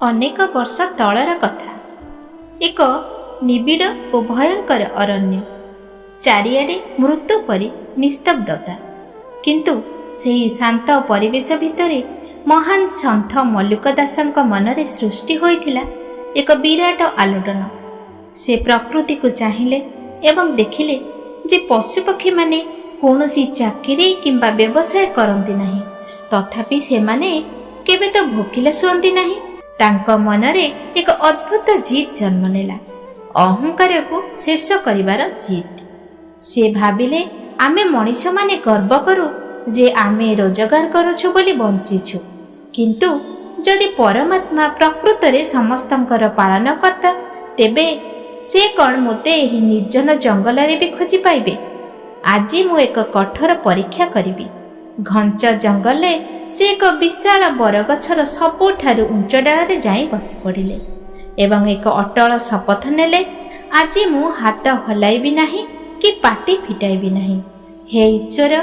ଅନେକ ବର୍ଷ ତଳର କଥା। ଏକ ନିବିଡ଼ ଓ ଭୟଙ୍କର ଅରଣ୍ୟ, ଚାରିଆଡ଼େ ମୃତ୍ୟୁ ପରି ନିସ୍ତବ୍ଧତା। କିନ୍ତୁ ସେହି ଶାନ୍ତ ପରିବେଶ ଭିତରେ ମହାନ ସନ୍ଥ ମଲ୍ଲିକ ଦାସଙ୍କ ମନରେ ସୃଷ୍ଟି ହୋଇଥିଲା ଏକ ବିରାଟ ଆଲୋଡ଼ନ। ସେ ପ୍ରକୃତିକୁ ଚାହିଁଲେ ଏବଂ ଦେଖିଲେ ଯେ ପଶୁପକ୍ଷୀମାନେ କୌଣସି ଚାକିରି କିମ୍ବା ବ୍ୟବସାୟ କରନ୍ତି ନାହିଁ, ତଥାପି ସେମାନେ କେବେ ତ ଭୋକିଲା ଶୁଅନ୍ତି ନାହିଁ। ତାଙ୍କ ମନରେ ଏକ ଅଦ୍ଭୁତ ଜିଦ୍ ଜନ୍ମ ନେଲା, ଅହଙ୍କାରକୁ ଶେଷ କରିବାର ଜିଦ୍। ସେ ଭାବିଲେ, ଆମେ ମଣିଷମାନେ ଗର୍ବ କରୁ ଯେ ଆମେ ରୋଜଗାର କରୁଛୁ ବୋଲି ବଞ୍ଚିଛୁ, କିନ୍ତୁ ଯଦି ପରମାତ୍ମା ପ୍ରକୃତରେ ସମସ୍ତଙ୍କର ପାଳନକର୍ତ୍ତା, ତେବେ ସେ କ'ଣ ମୋତେ ଏହି ନିର୍ଜନ ଜଙ୍ଗଲରେ ବି ଖୋଜି ପାଇବେ? ଆଜି ମୁଁ ଏକ କଠୋର ପରୀକ୍ଷା କରିବି। ଘଞ୍ଚ ଜଙ୍ଗଲରେ ସେ ଏକ ବିଶାଳ ବରଗଛର ସବୁଠାରୁ ଉଚ୍ଚ ଡାଳରେ ଯାଇ ବସି ପଡ଼ିଲେ ଏବଂ ଏକ ଅଟଳ ଶପଥ ନେଲେ, ଆଜି ମୁଁ ହାତ ହଲାଇବି ନାହିଁ କି ପାଟି ଫିଟାଇବି ନାହିଁ। ହେ ଈଶ୍ୱର,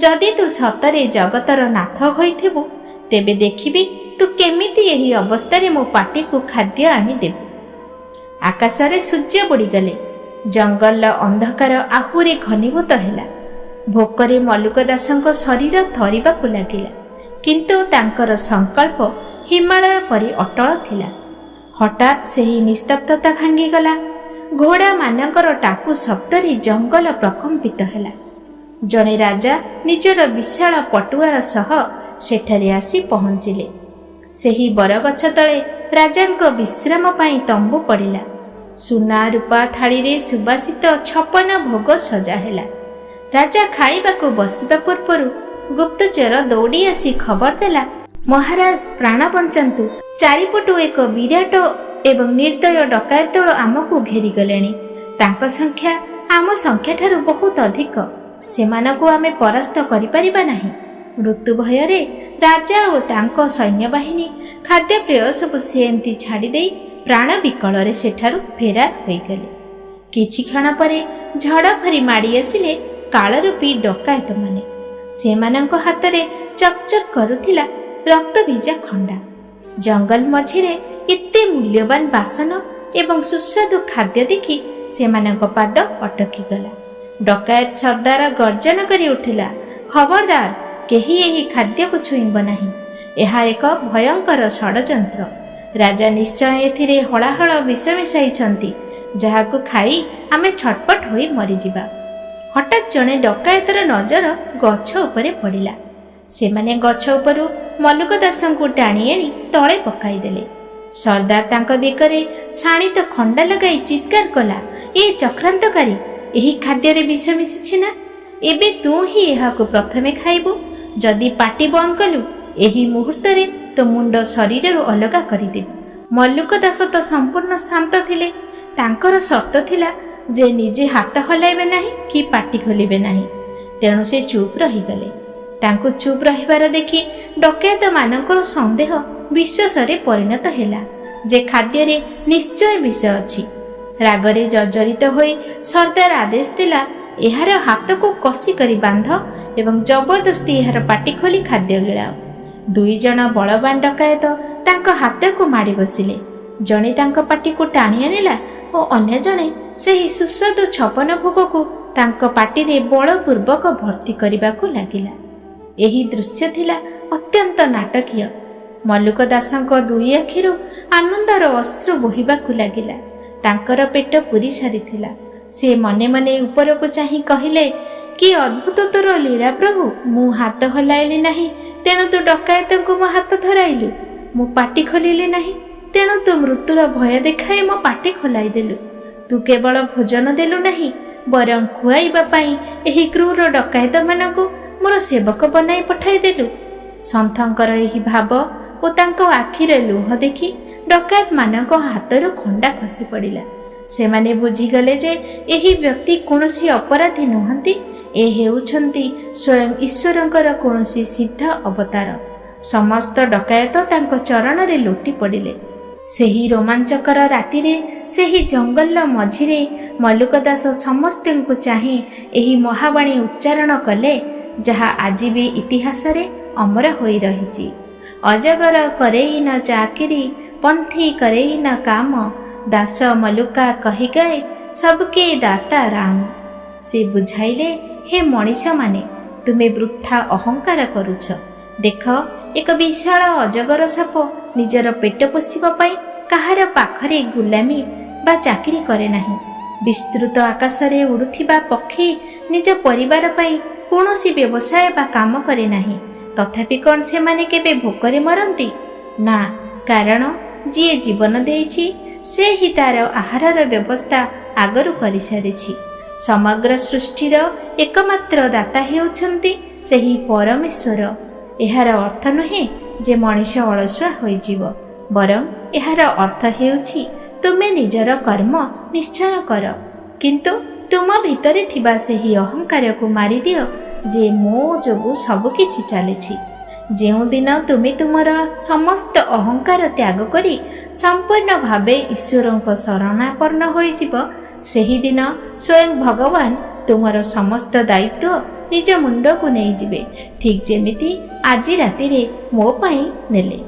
ଯଦି ତୁ ସତରେ ଜଗତର ନାଥ ହୋଇଥିବୁ, ତେବେ ଦେଖିବି ତୁ କେମିତି ଏହି ଅବସ୍ଥାରେ ମୋ ପାଟିକୁ ଖାଦ୍ୟ ଆଣିଦେବୁ। ଆକାଶରେ ସୂର୍ଯ୍ୟ ବୁଡ଼ିଗଲେ, ଜଙ୍ଗଲର ଅନ୍ଧକାର ଆହୁରି ଘନୀଭୂତ ହେଲା। ଭୋକରେ ମଲ୍ଲିକ ଦାସଙ୍କ ଶରୀର ଥରିବାକୁ ଲାଗିଲା, କିନ୍ତୁ ତାଙ୍କର ସଂକଳ୍ପ ହିମାଳୟ ପରି ଅଟଳ ଥିଲା। ହଠାତ୍ ସେହି ନିସ୍ତବ୍ଧତା ଭାଙ୍ଗିଗଲା। ଘୋଡ଼ାମାନଙ୍କର ଟାପୁ ଶବ୍ଦରେ ଜଙ୍ଗଲ ପ୍ରକମ୍ପିତ ହେଲା। ଜଣେ ରାଜା ନିଜର ବିଶାଳ ପଟୁଆର ସହ ସେଠାରେ ଆସି ପହଞ୍ଚିଲେ। ସେହି ବରଗଛ ତଳେ ରାଜାଙ୍କ ବିଶ୍ରାମ ପାଇଁ ତମ୍ବୁ ପଡ଼ିଲା। ସୁନା ରୂପା ଥାଳିରେ ସୁବାସିତ 56 ଭୋଗ ସଜା ହେଲା। ରାଜା ଖାଇବାକୁ ବସିବା ପୂର୍ବରୁ ଗୁପ୍ତଚର ଦୌଡ଼ି ଆସି ଖବର ଦେଲା, ମହାରାଜ ପ୍ରାଣ ବଞ୍ଚାନ୍ତୁ, ଚାରିପଟୁ ଏକ ବିରାଟ ଏବଂ ନିର୍ଦ୍ଦୟ ଡକାୟତ ଦଳ ଆମକୁ ଘେରିଗଲେଣି। ତାଙ୍କ ସଂଖ୍ୟା ଆମ ସଂଖ୍ୟାଠାରୁ ବହୁତ ଅଧିକ। ସେମାନଙ୍କୁ ଆମେ ପରାସ୍ତ କରିପାରିବା ନାହିଁ। ମୃତ୍ୟୁ ଭୟରେ ରାଜା ଓ ତାଙ୍କ ସୈନ୍ୟବାହିନୀ ଖାଦ୍ୟପେୟ ସବୁ ସେମିତି ଛାଡ଼ିଦେଇ ପ୍ରାଣ ବିକଳରେ ସେଠାରୁ ଫେରାର ହୋଇଗଲେ। କିଛି କ୍ଷଣ ପରେ ଝଡ଼ ଭରି ମାଡ଼ି ଆସିଲେ କାଳରୂପୀ ଡକାୟତମାନେ। ସେମାନଙ୍କ ହାତରେ ଚକଚକ କରୁଥିଲା ରକ୍ତଭିଜା ଖଣ୍ଡା। ଜଙ୍ଗଲ ମଝିରେ ଏତେ ମୂଲ୍ୟବାନ ବାସନ ଏବଂ ସୁସ୍ୱାଦୁ ଖାଦ୍ୟ ଦେଖି ସେମାନଙ୍କ ପାଦ ଅଟକିଗଲା। ଡକାୟତ ସର୍ଦ୍ଦାର ଗର୍ଜନ କରି ଉଠିଲା, ଖବରଦାର, କେହି ଏହି ଖାଦ୍ୟକୁ ଛୁଇଁବ ନାହିଁ। ଏହା ଏକ ଭୟଙ୍କର ଷଡ଼ଯନ୍ତ୍ର। ରାଜା ନିଶ୍ଚୟ ଏଥିରେ ହଳାହଳ ବିଷ ମିଶାଇଛନ୍ତି, ଯାହାକୁ ଖାଇ ଆମେ ଛଟପଟ ହୋଇ ମରିଯିବା। ହଠାତ୍ ଜଣେ ଡକାୟତର ନଜର ଗଛ ଉପରେ ପଡ଼ିଲା। ସେମାନେ ଗଛ ଉପରୁ ମଲ୍ଲିକ ଦାସଙ୍କୁ ଟାଣି ଆଣି ତଳେ ପକାଇଦେଲେ। ସର୍ଦ୍ଦାର ତାଙ୍କ ବେକରେ ଶାଣିତ ଖଣ୍ଡା ଲଗାଇ ଚିତ୍କାର କଲା, ଏ ଚକ୍ରାନ୍ତକାରୀ, ଏହି ଖାଦ୍ୟରେ ବିଷ ମିଶିଛି ନା? ଏବେ ତୁ ହିଁ ଏହାକୁ ପ୍ରଥମେ ଖାଇବୁ। ଯଦି ପାଟି ବନ୍ଦ କଲୁ, ଏହି ମୁହୂର୍ତ୍ତରେ ତୋ ମୁଣ୍ଡ ଶରୀରରୁ ଅଲଗା କରିଦେବୁ। ମଲ୍ଲିକ ଦାସ ତ ସମ୍ପୂର୍ଣ୍ଣ ଶାନ୍ତ ଥିଲେ। ତାଙ୍କର ସର୍ତ୍ତ ଥିଲା ଯେ ନିଜେ ହାତ ହଲାଇବେ ନାହିଁ କି ପାଟି ଖୋଲିବେ ନାହିଁ। ତେଣୁ ସେ ଚୁପ୍ ରହିଗଲେ। ତାଙ୍କୁ ଚୁପ୍ ରହିବାର ଦେଖି ଡକାୟତମାନଙ୍କର ସନ୍ଦେହ ବିଶ୍ୱାସରେ ପରିଣତ ହେଲା ଯେ ଖାଦ୍ୟରେ ନିଶ୍ଚୟ ବିଷ ଅଛି। ରାଗରେ ଜର୍ଜରିତ ହୋଇ ସର୍ଦ୍ଦାର ଆଦେଶ ଦେଲା, ଏହାର ହାତକୁ କଷି କରି ବାନ୍ଧ ଏବଂ ଜବରଦସ୍ତି ଏହାର ପାଟି ଖୋଲି ଖାଦ୍ୟ ଗିଳାଅ। 2 ଜଣ ବଳବାନ ଡକାୟତ ତାଙ୍କ ହାତକୁ ମାଡ଼ି ବସିଲେ। ଜଣେ ତାଙ୍କ ପାଟିକୁ ଟାଣି ଆଣିଲା ଓ ଅନ୍ୟ ଜଣେ ସେହି ସୁସ୍ୱାଦୁ 56 ଭୋଗକୁ ତାଙ୍କ ପାଟିରେ ବଳପୂର୍ବକ ଭର୍ତ୍ତି କରିବାକୁ ଲାଗିଲା। ଏହି ଦୃଶ୍ୟ ଥିଲା ଅତ୍ୟନ୍ତ ନାଟକୀୟ। ମଲ୍ଲିକ ଦାସଙ୍କ 2 ଆଖିରୁ ଆନନ୍ଦର ଅଶ୍ରୁ ବୋହିବାକୁ ଲାଗିଲା। ତାଙ୍କର ପେଟ ପୂରି ସାରିଥିଲା। ସେ ମନେ ମନେ ଉପରକୁ ଚାହିଁ କହିଲେ, କି ଅଦ୍ଭୁତ ତୋର ଲୀଳା ପ୍ରଭୁ! ମୁଁ ହାତ ହଲାଇଲି ନାହିଁ, ତେଣୁ ତୁ ଡକାୟତଙ୍କୁ ମୋ ହାତ ଧରାଇଲୁ। ମୁଁ ପାଟି ଖୋଲିଲି ନାହିଁ, ତେଣୁ ତୁ ମୃତ୍ୟୁର ଭୟ ଦେଖାଇ ମୋ ପାଟି ଖୋଲାଇ ଦେଲୁ। ତୁ କେବଳ ଭୋଜନ ଦେଲୁ ନାହିଁ, ବରଂ ଖୁଆଇବା ପାଇଁ ଏହି କ୍ରୂର ଡକାୟତମାନଙ୍କୁ ମୋର ସେବକ ବନାଇ ପଠାଇଦେଲୁ। ସନ୍ଥଙ୍କର ଏହି ଭାବ ଓ ତାଙ୍କ ଆଖିରେ ଲୁହ ଦେଖି ଡକାୟତମାନଙ୍କ ହାତରୁ ଖଣ୍ଡା ଖସି ପଡ଼ିଲା। ସେମାନେ ବୁଝିଗଲେ ଯେ ଏହି ବ୍ୟକ୍ତି କୌଣସି ଅପରାଧୀ ନୁହନ୍ତି, ଏ ହେଉଛନ୍ତି ସ୍ୱୟଂ ଈଶ୍ୱରଙ୍କର କୌଣସି ସିଦ୍ଧ ଅବତାର। ସମସ୍ତ ଡକାୟତ ତାଙ୍କ ଚରଣରେ ଲୋଟି ପଡ଼ିଲେ। ସେହି ରୋମାଞ୍ଚକର ରାତିରେ ସେହି ଜଙ୍ଗଲର ମଝିରେ ମଲ୍ଲିକ ଦାସ ସମସ୍ତଙ୍କୁ ଚାହିଁ ଏହି ମହାବାଣୀ ଉଚ୍ଚାରଣ କଲେ, ଯାହା ଆଜି ବି ଇତିହାସରେ ଅମର ହୋଇ ରହିଛି। ଅଜଗର କରେଇ ନ ଚାକିରି, पंथी करे न काम, दास मलुका कही गए सबके दाता राम। से बुझाइले, हे मनीष माने तुमे वृथा अहंकार करुछ। देख, एक विशाल अजगर साप निजर पेट पोषिबा पाई काहार पाखरे गुलामी बा चाकरी करे नाही। विस्तृत आकाशरे उड़ुथिबा पक्षी निज परिवार पाई कौनसी व्यवसाय बा काम करे नाही। तथापि कौन से माने केबे भोकरे मरंती ना, कारण जिए जीवन देइछि से ही तार आहारर व्यवस्था आगरु करि सारिछि। समग्र सृष्टिर एकमात्र दाता हेउछन्ति सेही परमेश्वर। एहार अर्थ नुहे जे मनीष अलसुआ होइजिव, बरं एहार अर्थ हेउछि तुमे निजर कर्म निश्चय कर, किंतु तुम भितरे थिबा सेही अहंकार को मारि दियो जे मो जोगु सब किछि चालिछि। जेउ दिन तुमे तुमर समस्त अहंकार त्याग करी संपूर्ण भावे ईश्वरଙ୍କ शरणापन्न होइजिव, ସେହି दिन स्वयं भगवान तुमर समस्त दायित्व निज मुंड को नहीं जिवे, ठीक जेमिति आज राति रे मो पाई नेले।